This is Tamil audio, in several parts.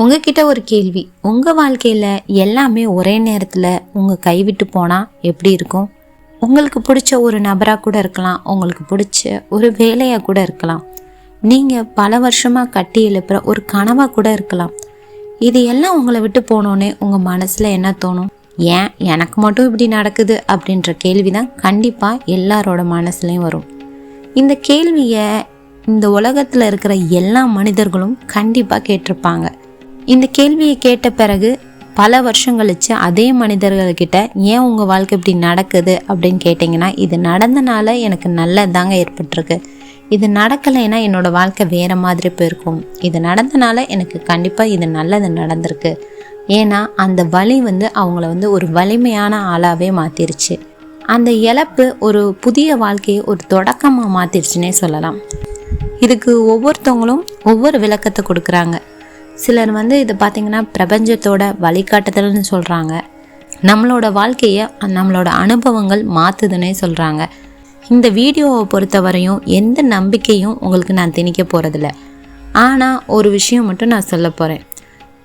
உங்ககிட்ட ஒரு கேள்வி. உங்கள் வாழ்க்கையில் எல்லாமே ஒரே நேரத்தில் உங்கள் கைவிட்டு போனால் எப்படி இருக்கும்? உங்களுக்கு பிடிச்ச ஒரு நபராக கூட இருக்கலாம், உங்களுக்கு பிடிச்ச ஒரு வேலையாக கூட இருக்கலாம், நீங்கள் பல வருஷமாக கட்டி எழுப்புற ஒரு கனவாக கூட இருக்கலாம். இது எல்லாம் உங்களை விட்டு போனோன்னே உங்கள் மனசில் என்ன தோணும்? ஏன் எனக்கு மட்டும் இப்படி நடக்குது அப்படின்ற கேள்வி தான் கண்டிப்பாக எல்லாரோட மனசுலையும் வரும். இந்த கேள்வியை இந்த உலகத்தில் இருக்கிற எல்லா மனிதர்களும் கண்டிப்பாக கேட்டிருப்பாங்க. இந்த கேள்வியை கேட்ட பிறகு பல வருஷம் கழிச்சு அதே மனிதர்கள்கிட்ட ஏன் உங்கள் வாழ்க்கை இப்படி நடக்குது அப்படின்னு கேட்டிங்கன்னா, இது நடந்தனால எனக்கு நல்லதாங்க ஏற்பட்டிருக்கு, இது நடக்கலைன்னா என்னோடய வாழ்க்கை வேறு மாதிரி போயிருக்கும், இது நடந்தனால எனக்கு கண்டிப்பாக இது நல்லது நடந்திருக்கு. ஏன்னா அந்த வலி அவங்கள ஒரு வலிமையான ஆளாகவே மாற்றிருச்சு. அந்த இழப்பு ஒரு புதிய வாழ்க்கையை ஒரு தொடக்கமாக மாற்றிருச்சுன்னே சொல்லலாம். இதுக்கு ஒவ்வொருத்தவங்களும் ஒவ்வொரு விளக்கத்தை கொடுக்குறாங்க. சிலர் இதை பார்த்திங்கன்னா பிரபஞ்சத்தோட வழிகாட்டுதல்னு சொல்கிறாங்க. நம்மளோட வாழ்க்கையை நம்மளோட அனுபவங்கள் மாற்றுதுன்னே சொல்கிறாங்க. இந்த வீடியோவை பொறுத்த வரையும் எந்த நம்பிக்கையும் உங்களுக்கு நான் திணிக்க போகிறதில்ல. ஆனால் ஒரு விஷயம் மட்டும் நான் சொல்ல போகிறேன்.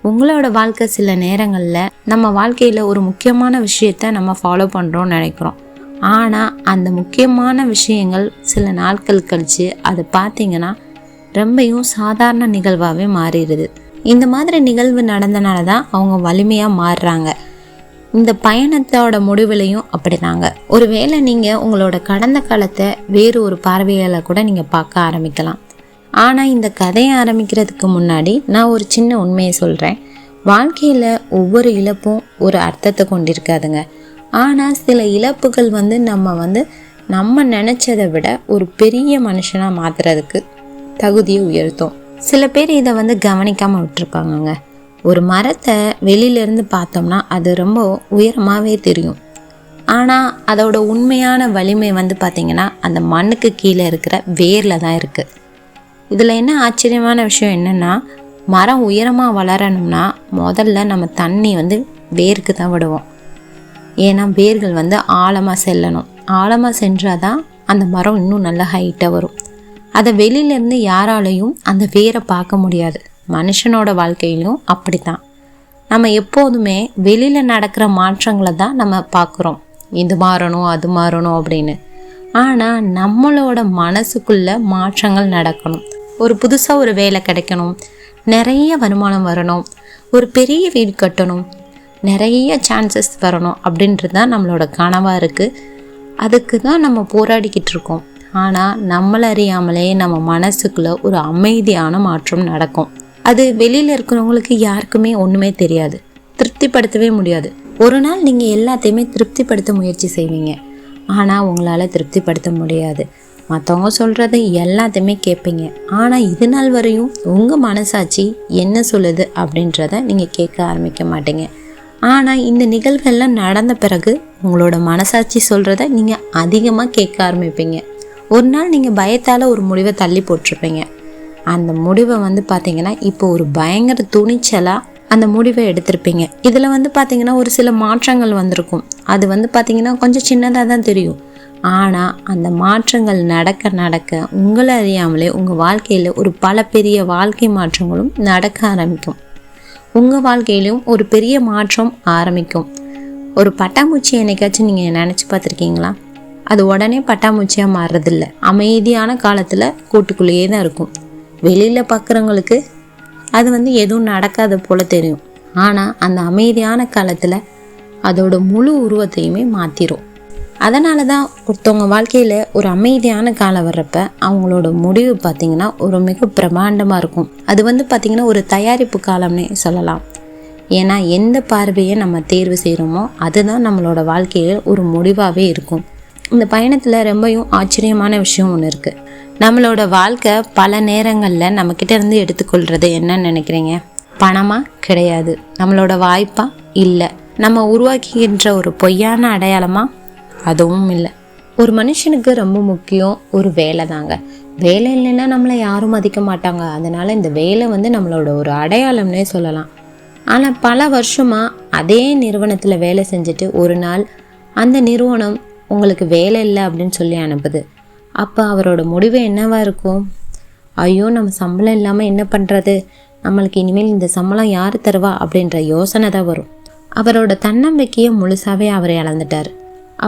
உங்களோட வாழ்க்கை சில நேரங்களில் நம்ம வாழ்க்கையில் ஒரு முக்கியமான விஷயத்தை நம்ம ஃபாலோ பண்ணுறோன்னு நினைக்கிறோம். ஆனால் அந்த முக்கியமான விஷயங்கள் சில நாட்கள் கழித்து அது பார்த்திங்கன்னா ரொம்பவும் சாதாரண நிகழ்வாகவே மாறிடுது. இந்த மாதிரி நிகழ்வு நடந்தனால தான் அவங்க வலிமையாக மாறுறாங்க. இந்த பயணத்தோட முடிவுலையும் அப்படிதாங்க. ஒருவேளை நீங்கள் உங்களோட கடந்த காலத்தை வேறு ஒரு பார்வையால் கூட நீங்கள் பார்க்க ஆரம்பிக்கலாம். ஆனால் இந்த கதையை ஆரம்பிக்கிறதுக்கு முன்னாடி நான் ஒரு சின்ன உண்மையை சொல்கிறேன். வாழ்க்கையில் ஒவ்வொரு இழப்பும் ஒரு அர்த்தத்தை கொண்டிருக்காதுங்க. ஆனால் சில இழப்புகள் நம்ம நினச்சதை விட ஒரு பெரிய மனுஷனாக மாற்றுறதுக்கு தகுதியை உயர்த்தும். சில பேர் இதை கவனிக்காமல் விட்டுருப்பாங்கங்க. ஒரு மரத்தை வெளியிலேருந்து பார்த்தோம்னா அது ரொம்ப உயரமாகவே தெரியும். ஆனால் அதோட உண்மையான வலிமை பார்த்திங்கன்னா அந்த மண்ணுக்கு கீழே இருக்கிற வேரில் தான் இருக்குது. இதில் என்ன ஆச்சரியமான விஷயம் என்னென்னா, மரம் உயரமாக வளரணும்னா முதல்ல நம்ம தண்ணி வேருக்கு தான் விடுவோம். ஏன்னா வேர்கள் ஆழமாக செல்லணும். ஆழமாக சென்றால் தான் அந்த மரம் இன்னும் நல்ல ஹைட்டாக வரும். அதை வெளியிலேருந்து யாராலையும் அந்த வேரை பார்க்க முடியாது. மனுஷனோட வாழ்க்கையிலும் அப்படி தான். நம்ம எப்போதுமே வெளியில் நடக்கிற மாற்றங்களை தான் நம்ம பார்க்குறோம். இது மாறணும் அது மாறணும் அப்படின்னு. ஆனால் நம்மளோட மனசுக்குள்ளே மாற்றங்கள் நடக்கணும். ஒரு புதுசாக ஒரு வேலை கிடைக்கணும், நிறைய வருமானம் வரணும், ஒரு பெரிய வீடு கட்டணும், நிறைய சான்சஸ் வரணும் அப்படின்றது தான் நம்மளோட கனவாக இருக்குது. அதுக்கு தான் நம்ம போராடிக்கிட்டு இருக்கோம். ஆனால் நம்மளை அறியாமலே நம்ம மனசுக்குள்ளே ஒரு அமைதியான மாற்றம் நடக்கும். அது வெளியில் இருக்கிறவங்களுக்கு யாருக்குமே ஒன்றுமே தெரியாது, திருப்திப்படுத்தவே முடியாது. ஒரு நாள் நீங்கள் எல்லாத்தையுமே திருப்திப்படுத்த முயற்சி செய்வீங்க, ஆனால் உங்களால் திருப்திப்படுத்த முடியாது. மற்றவங்க சொல்கிறது எல்லாத்தையுமே கேட்பீங்க, ஆனால் இது நாள் வரையும் உங்கள் மனசாட்சி என்ன சொல்லுது அப்படின்றத நீங்கள் கேட்க ஆரம்பிக்க மாட்டீங்க. ஆனால் இந்த நிகழ்வெல்லாம் நடந்த பிறகு உங்களோட மனசாட்சி சொல்கிறத நீங்கள் அதிகமாக கேட்க ஆரம்பிப்பீங்க. ஒரு நாள் நீங்கள் பயத்தால் ஒரு முடிவை தள்ளி போட்டிருப்பீங்க. அந்த முடிவை பார்த்தீங்கன்னா இப்போ ஒரு பயங்கர துணிச்சலாக அந்த முடிவை எடுத்திருப்பீங்க. இதில் பார்த்தீங்கன்னா ஒரு சில மாற்றங்கள் வந்திருக்கும். அது பார்த்தீங்கன்னா கொஞ்சம் சின்னதாக தான் தெரியும். ஆனால் அந்த மாற்றங்கள் நடக்க நடக்க உங்களை அறியாமலே உங்கள் வாழ்க்கையில் ஒரு பல பெரிய வாழ்க்கை மாற்றங்களும் நடக்க ஆரம்பிக்கும். உங்கள் வாழ்க்கையிலும் ஒரு பெரிய மாற்றம் ஆரம்பிக்கும். ஒரு பட்டாம்பூச்சி என்னைக்காச்சும் நீங்கள் நினச்சி பார்த்துருக்கீங்களா? அது உடனே பட்டாம்பூச்சியாக மாறுறதில்ல. அமைதியான காலத்தில் கூட்டுக்குள்ளேயே தான் இருக்கும். வெளியில் பார்க்குறவங்களுக்கு அது எதுவும் நடக்காத போல் தெரியும். ஆனால் அந்த அமைதியான காலத்தில் அதோட முழு உருவத்தையுமே மாற்றிடும். அதனால தான் ஒருத்தவங்க வாழ்க்கையில் ஒரு அமைதியான காலம் வர்றப்ப அவங்களோட முடிவு பார்த்திங்கன்னா ஒரு மிக பிரமாண்டமாக இருக்கும். அது பார்த்திங்கன்னா ஒரு தயாரிப்பு காலம்னே சொல்லலாம். ஏன்னா எந்த பார்வையை நம்ம தேர்வு செய்கிறோமோ அதுதான் நம்மளோட வாழ்க்கையில் ஒரு முடிவாகவே இருக்கும். இந்த பயணத்தில் ரொம்பவும் ஆச்சரியமான விஷயம் ஒன்று இருக்குது. நம்மளோட வாழ்க்கை பல நேரங்களில் நம்மக்கிட்ட இருந்து எடுத்துக்கொள்கிறது என்னன்னு நினைக்கிறீங்க? பணமாக கிடையாது, நம்மளோட வாய்ப்பா இல்லை, நம்ம உருவாக்கின்ற ஒரு பொய்யான அடையாளமா? அதுவும் இல்லை. ஒரு மனுஷனுக்கு ரொம்ப முக்கியம் ஒரு வேலை தாங்க. வேலை இல்லைன்னா நம்மளை யாரும் மதிக்க மாட்டாங்க. அதனால் இந்த வேலை நம்மளோட ஒரு அடையாளம்னே சொல்லலாம். ஆனால் பல வருஷமாக அதே நிறுவனத்தில் வேலை செஞ்சுட்டு ஒரு நாள் அந்த நிறுவனம் உங்களுக்கு வேலை இல்லை அப்படின்னு சொல்லி அனுப்புது. அப்போ அவரோட முடிவு என்னவா இருக்கும்? ஐயோ, நம்ம சம்பளம் இல்லாமல் என்ன பண்ணுறது, நம்மளுக்கு இனிமேல் இந்த சம்பளம் யார் தருவா அப்படின்ற யோசனை தான் வரும். அவரோட தன்னம்பிக்கையை முழுசாவே அவர் இழந்துட்டார்.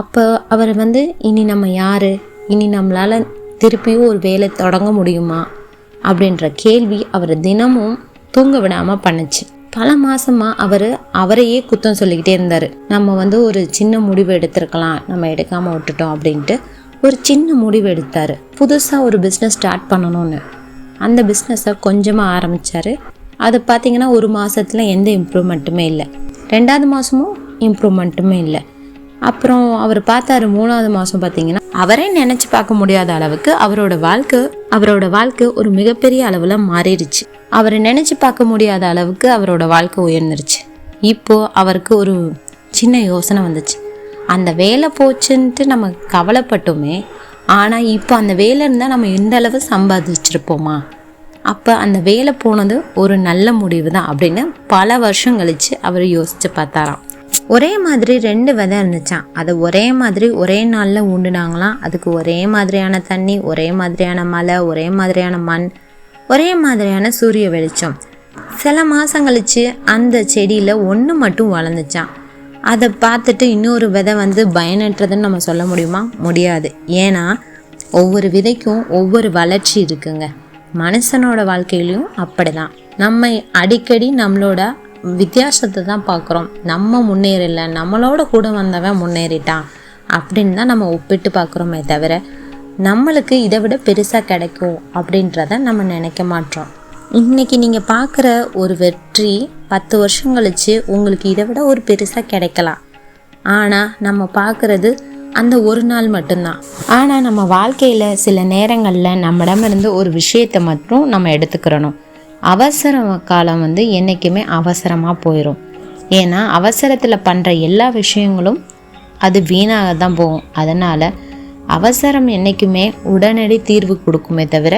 அப்போ அவர் இனி நம்ம யார், இனி நம்மளால் திருப்பியும் ஒரு வேலை தொடங்க முடியுமா அப்படின்ற கேள்வி அவர் தினமும் தூங்க விடாமல் பண்ணுச்சு. பல மாதமாக அவரையே குத்தம் சொல்லிக்கிட்டே இருந்தார். நம்ம ஒரு சின்ன முடிவு எடுத்திருக்கலாம், நம்ம எடுக்காமல் விட்டுட்டோம் அப்படின்ட்டு ஒரு சின்ன முடிவு எடுத்தார். புதுசாக ஒரு பிஸ்னஸ் ஸ்டார்ட் பண்ணணும்னு அந்த பிஸ்னஸை கொஞ்சமாக ஆரம்பித்தார். அது பார்த்திங்கன்னா ஒரு மாதத்தில் எந்த இம்ப்ரூவ்மெண்ட்டுமே இல்லை, 2வது மாதமும் இம்ப்ரூவ்மெண்ட்டுமே இல்லை. அப்புறம் அவர் பார்த்தாரு 3வது மாதம் பார்த்திங்கன்னா அவரே நினச்சி பார்க்க முடியாத அளவுக்கு அவரோட வாழ்க்கை ஒரு மிகப்பெரிய அளவில் மாறிடுச்சு. அவரை நினச்சி பார்க்க முடியாத அளவுக்கு அவரோட வாழ்க்கை உயர்ந்துருச்சு. இப்போது அவருக்கு ஒரு சின்ன யோசனை வந்துச்சு. அந்த வேலை போச்சுன்ட்டு நம்ம கவலைப்பட்டோமே, ஆனால் இப்போ அந்த வேலை இருந்தால் நம்ம எந்த அளவு சம்பாதிச்சிருப்போமா, அப்போ அந்த வேலை போனது ஒரு நல்ல முடிவு தான் அப்படின்னு பல வருஷம் கழித்து அவர் யோசித்து பார்த்தாராம். ஒரே மாதிரி 2 விதை இருந்துச்சான். அதை ஒரே மாதிரி ஒரே நாளில் ஊண்டுனாங்களாம். அதுக்கு ஒரே மாதிரியான தண்ணி, ஒரே மாதிரியான மழை, ஒரே மாதிரியான மண், ஒரே மாதிரியான சூரிய வெளிச்சம். சில மாதம் கழித்து அந்த செடியில் ஒன்று மட்டும் வளர்ந்துச்சான். அதை பார்த்துட்டு இன்னொரு விதை பயனற்றதுன்னு நம்ம சொல்ல முடியுமா? முடியாது. ஏன்னா ஒவ்வொரு விதைக்கும் ஒவ்வொரு வளர்ச்சி இருக்குங்க. மனுஷனோட வாழ்க்கையிலையும் அப்படிதான். நம்ம அடிக்கடி நம்மளோட வித்தியாசத்தை தான் பார்க்குறோம். நம்ம முன்னேறல, நம்மளோட கூட வந்தவன் முன்னேறிட்டான் அப்படின்னு தான் நம்ம ஒப்பிட்டு பார்க்குறோமே தவிர நம்மளுக்கு இதை விட பெருசாக கிடைக்கும் அப்படின்றத நம்ம நினைக்க மாட்டோம். இன்றைக்கி நீங்கள் பார்க்குற ஒரு வெற்றி 10 வருஷம் கழித்து உங்களுக்கு இதை விட ஒரு பெருசாக கிடைக்கலாம். ஆனால் நம்ம பார்க்குறது அந்த ஒரு நாள் மட்டும்தான். ஆனால் நம்ம வாழ்க்கையில் சில நேரங்களில் நம்மிடமிருந்து ஒரு விஷயத்தை மட்டும் நம்ம எடுத்துக்கிறணும். அவசர காலம் என்றைக்குமே அவசரமாக போயிடும். ஏன்னா அவசரத்தில் பண்ணுற எல்லா விஷயங்களும் அது வீணாக தான் போகும். அதனால் அவசரம் என்றைக்குமே உடனடி தீர்வு கொடுக்குமே தவிர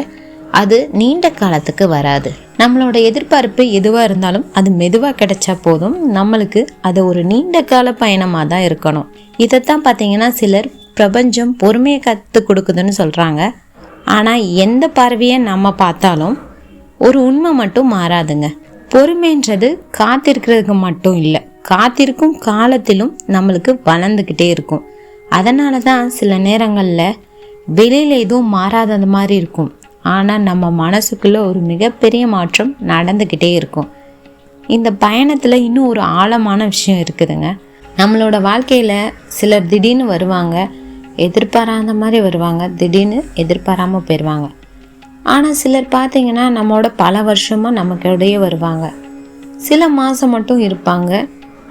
அது நீண்ட காலத்துக்கு வராது. நம்மளோட எதிர்பார்ப்பு எதுவாக இருந்தாலும் அது மெதுவாக கிடைச்சா போதும். நம்மளுக்கு அது ஒரு நீண்ட கால பயணமாக தான் இருக்கணும். இதைத்தான் பார்த்தீங்கன்னா சிலர் பிரபஞ்சம் பொறுமையை கற்றுக் கொடுக்குதுன்னு சொல்கிறாங்க. ஆனால் எந்த பார்வையை நம்ம பார்த்தாலும் ஒரு உண்மை மட்டும் மாறாதுங்க. பொறுமைன்றது காத்திருக்கிறதுக்கு மட்டும் இல்லை, காத்திருக்கும் காலத்திலும் நம்மளுக்கு வளர்ந்துக்கிட்டே இருக்கும். அதனால தான் சில நேரங்களில் வெளியில் எதுவும் மாறாதது மாதிரி இருக்கும், ஆனால் நம்ம மனசுக்குள்ளே ஒரு மிகப்பெரிய மாற்றம் நடந்துக்கிட்டே இருக்கும். இந்த பயணத்தில் இன்னும் ஒரு ஆழமான விஷயம் இருக்குதுங்க. நம்மளோட வாழ்க்கையில் சிலர் திடீர்னு வருவாங்க, எதிர்பாராத மாதிரி வருவாங்க, திடீர்னு எதிர்பாராமல் போயிடுவாங்க. ஆனால் சிலர் பார்த்திங்கன்னா நம்மளோட பல வருஷமாக நமக்கிடையே வருவாங்க. சில மாதம் மட்டும் இருப்பாங்க,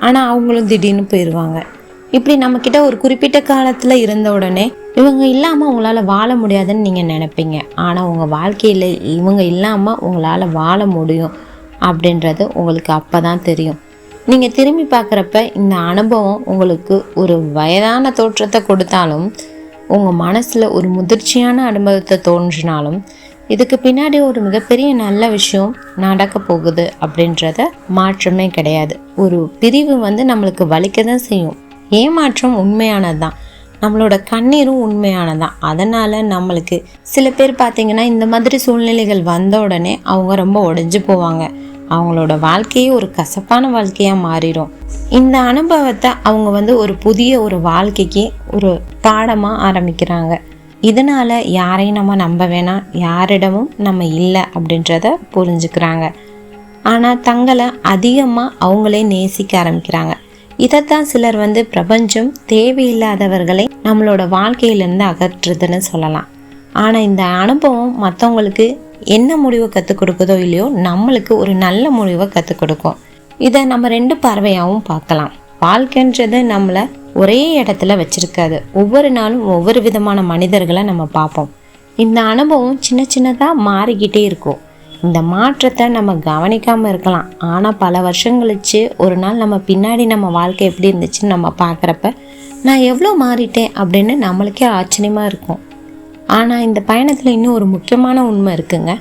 ஆனால் அவங்களும் திடீர்னு போயிடுவாங்க. இப்படி நம்மக்கிட்ட ஒரு குறிப்பிட்ட காலத்தில் இருந்த உடனே இவங்க இல்லாமல் உங்களால் வாழ முடியாதுன்னு நீங்கள் நினைப்பீங்க. ஆனால் உங்கள் வாழ்க்கையில் இவங்க இல்லாமல் உங்களால் வாழ முடியும் அப்படின்றது உங்களுக்கு அப்போ தான் தெரியும். நீங்கள் திரும்பி பார்க்குறப்ப இந்த அனுபவம் உங்களுக்கு ஒரு வயதான தோற்றத்தை கொடுத்தாலும், உங்கள் மனசில் ஒரு முதிர்ச்சியான அனுபவத்தை தோன்றினாலும், இதுக்கு பின்னாடி ஒரு மிகப்பெரிய நல்ல விஷயம் நடக்க போகுது அப்படின்றத மாற்றமே கிடையாது. ஒரு பிரிவு நம்மளுக்கு வலிக்க தான் செய்யும். ஏமாற்றம் உண்மையானது தான், நம்மளோட கண்ணீரும் உண்மையானதான். அதனால் நம்மளுக்கு சில பேர் பார்த்திங்கன்னா இந்த மாதிரி சூழ்நிலைகள் வந்த உடனே அவங்க ரொம்ப உடைஞ்சு போவாங்க. அவங்களோட வாழ்க்கையே ஒரு கசப்பான வாழ்க்கையாக மாறிடும். இந்த அனுபவத்தை அவங்க ஒரு புதிய ஒரு வாழ்க்கைக்கு ஒரு பாடமாக ஆரம்பிக்கிறாங்க. இதனால் யாரையும் நம்ம நம்ப வேணாம், யாரிடமும் நம்ம இல்லை அப்படின்றத புரிஞ்சுக்கிறாங்க. ஆனால் தங்களை அதிகமாக அவங்களே நேசிக்க ஆரம்பிக்கிறாங்க. இதைத்தான் சிலர் பிரபஞ்சம் தேவையில்லாதவர்களை நம்மளோட வாழ்க்கையிலேருந்து அகற்றுதுன்னு சொல்லலாம். ஆனால் இந்த அனுபவம் மற்றவங்களுக்கு என்ன முடிவை கற்றுக் கொடுக்குதோ இல்லையோ, நம்மளுக்கு ஒரு நல்ல முடிவை கற்றுக் கொடுக்கும். இதை நம்ம 2 பார்வையாகவும் பார்க்கலாம். வாழ்க்கைன்றது நம்மளை ஒரே இடத்துல வச்சிருக்காது. ஒவ்வொரு நாளும் ஒவ்வொரு விதமான மனிதர்களை நம்ம பார்ப்போம். இந்த அனுபவம் சின்ன சின்னதாக மாறிக்கிட்டே இருக்கும். இந்த மாற்றத்தை நம்ம கவனிக்காமல் இருக்கலாம். ஆனால் பல வருஷம் கழிச்சு ஒரு நாள் நம்ம பின்னாடி நம்ம வாழ்க்கை எப்படி இருந்துச்சுன்னு நம்ம பார்க்குறப்ப நான் எவ்வளோ மாறிட்டேன் அப்படின்னு நம்மளுக்கே ஆச்சரியமாக இருக்கும். ஆனால் இந்த பயணத்தில் இன்னும் ஒரு முக்கியமான உண்மை இருக்குங்க.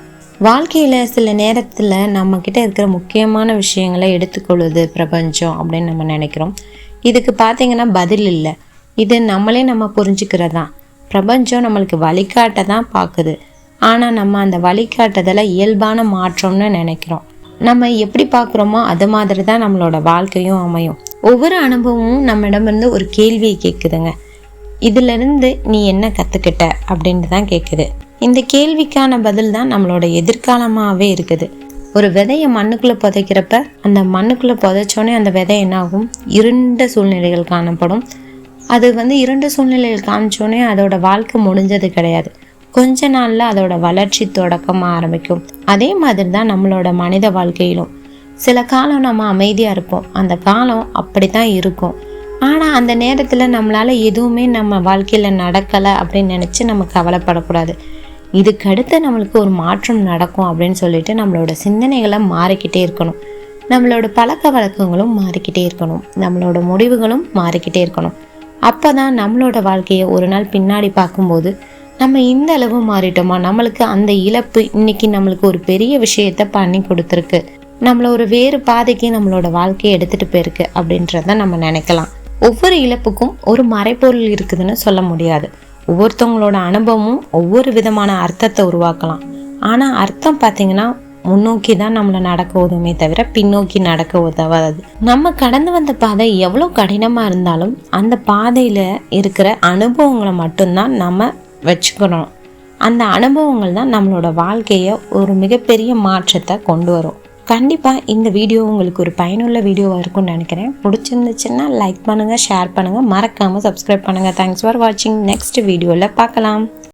வாழ்க்கையில் சில நேரத்தில் நம்மக்கிட்ட இருக்கிற முக்கியமான விஷயங்களை எடுத்துக்கொள்ளுது பிரபஞ்சம் அப்படின்னு நம்ம நினைக்கிறோம். இதுக்கு பார்த்திங்கன்னா பதில் இல்லை. இது நம்மளே நம்ம புரிஞ்சுக்கிறதான். பிரபஞ்சம் நம்மளுக்கு வழிகாட்ட தான் பார்க்குது. ஆனால் நம்ம அந்த வழிகாட்டுதலை இயல்பான மாற்றம்னு நினைக்கிறோம். நம்ம எப்படி பார்க்குறோமோ அது மாதிரி தான் நம்மளோட வாழ்க்கையும் அமையும். ஒவ்வொரு அனுபவமும் நம்மிடமிருந்து ஒரு கேள்வியை கேட்குதுங்க. இதிலிருந்து நீ என்ன கற்றுக்கிட்ட அப்படின்ட்டு தான் கேட்குது. இந்த கேள்விக்கான பதில் தான் நம்மளோட எதிர்காலமாகவே இருக்குது. ஒரு விதையை மண்ணுக்குள்ளே புதைக்கிறப்ப அந்த மண்ணுக்குள்ளே புதைச்சோடனே அந்த விதை என்ன ஆகும்? இருண்ட சூழ்நிலைகள் காணப்படும். அது இருண்ட சூழ்நிலைகள் காமிச்சோடனே அதோட வாழ்க்கை முடிஞ்சது கிடையாது. கொஞ்ச நாளில் அதோட வளர்ச்சி தொடக்கமாக ஆரம்பிக்கும். அதே மாதிரி தான் நம்மளோட மனித வாழ்க்கையிலும் சில காலம் நம்ம அமைதியாக இருப்போம். அந்த காலம் அப்படி தான் இருக்கும். ஆனால் அந்த நேரத்தில் நம்மளால் எதுவுமே நம்ம வாழ்க்கையில் நடக்கலை அப்படின்னு நினச்சி நம்ம கவலைப்படக்கூடாது. இதுக்கடுத்து நம்மளுக்கு ஒரு மாற்றம் நடக்கும் அப்படின்னு சொல்லிட்டு நம்மளோட சிந்தனைகளை மாறிக்கிட்டே இருக்கணும். நம்மளோட பழக்க வழக்கங்களும் மாறிக்கிட்டே இருக்கணும். நம்மளோட முடிவுகளும் மாறிக்கிட்டே இருக்கணும். அப்போ தான் நம்மளோட வாழ்க்கையை ஒரு நாள் பின்னாடி பார்க்கும்போது நம்ம இந்த அளவு மாறிட்டோமா, நம்மளுக்கு அந்த இழப்பு இன்னைக்கு நம்மளுக்கு ஒரு பெரிய விஷயத்த பண்ணி கொடுத்துருக்கு, நம்மளை ஒரு வேறு பாதைக்கு நம்மளோட வாழ்க்கையை எடுத்துகிட்டு போயிருக்கு அப்படின்றத நம்ம நினைக்கலாம். ஒவ்வொரு இழப்புக்கும் ஒரு மறைப்பொருள் இருக்குதுன்னு சொல்ல முடியாது. ஒவ்வொருத்தவங்களோட அனுபவமும் ஒவ்வொரு விதமான அர்த்தத்தை உருவாக்கலாம். ஆனால் அர்த்தம் பார்த்தீங்கன்னா முன்னோக்கி தான் நம்மளை நடக்க உதவுமே தவிர பின்னோக்கி நடக்க உதவாது. நம்ம கடந்து வந்த பாதை எவ்வளோ கடினமாக இருந்தாலும் அந்த பாதையில் இருக்கிற அனுபவங்களை மட்டும்தான் நம்ம வச்சுக்கணும். அந்த அனுபவங்கள் தான் நம்மளோட வாழ்க்கையை ஒரு மிகப்பெரிய மாற்றத்தை கொண்டு வரும். கண்டிப்பாக இந்த வீடியோ உங்களுக்கு ஒரு பயனுள்ள வீடியோவாக இருக்கும்னு நினைக்கிறேன். பிடிச்சிருந்துச்சுன்னா லைக் பண்ணுங்கள், ஷேர் பண்ணுங்கள், மறக்காமல் சப்ஸ்கிரைப் பண்ணுங்கள். தேங்க்ஸ் ஃபார் வாட்சிங். நெக்ஸ்ட் வீடியோவில் பார்க்கலாம்.